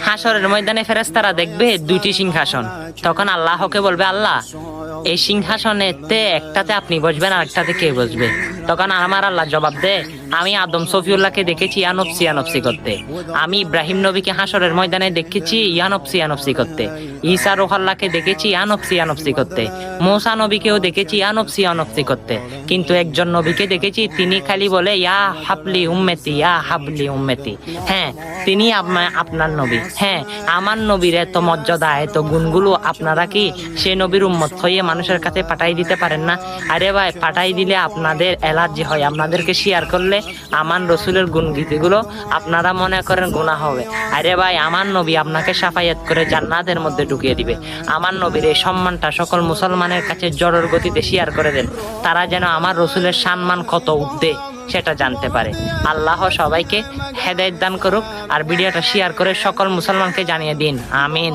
হাসরের ময়দানে ফেরেশতারা দেখবে দুইটি সিংহাসন। তখন আল্লাহকে বলবে, আল্লাহ এই সিংহাসনেতে একটাতে আপনি বসবেন আর একটাতে কে বসবে? তখন আমার আল্লাহ জবাব দেয়, আমি আদম সফিউল্লাহকে দেখেছি ইয়ানফসি ইয়ানফসি করতে, আমি ইব্রাহিম নবীকে হাসরের ময়দানে দেখেছি ইয়ানফসি ইয়ানফসি করতে, ঈসা রুহুল্লাহকে দেখেছি ইয়ানফসি ইয়ানফসি করতে, মূসা নবীকেও দেখেছি ইয়ানফসি ইয়ানফসি করতে, কিন্তু একজন নবীকে দেখেছি তিনি খালি বলে ইয়া হাবলি উম্মতি ইয়া হাবলি উম্মতি। হ্যাঁ, তিনি আপনার নবী। হ্যাঁ, আমার নবীর এত মর্যাদা এত গুণগুলো আপনারা কি সে নবীর উম্মত হয়ে মানুষের কাছে পাঠাই দিতে পারেন না? আরে ভাই, পাঠাই দিলে আপনাদের অ্যালার্জি হয়, আপনাদেরকে শেয়ার করলে আমার রসুলের গুণগীতিগুলো আপনারা মনে করেন গুনাহ হবে। আরে ভাই, আমার নবী আপনাকে সাফায়াত করে জান্নাতের মধ্যে ঢুকিয়ে দিবে। আমার নবীর এই সম্মানটা সকল মুসলমানের কাছে জড়ের গতিতে শেয়ার করে দেন, তারা যেন আমার রসুলের সম্মান কত উঠবে সেটা জানতে পারে। আল্লাহ সবাইকে হেদায়েত দান করুক, আর ভিডিওটা শেয়ার করে সকল মুসলমানকে জানিয়ে দিন। আমিন।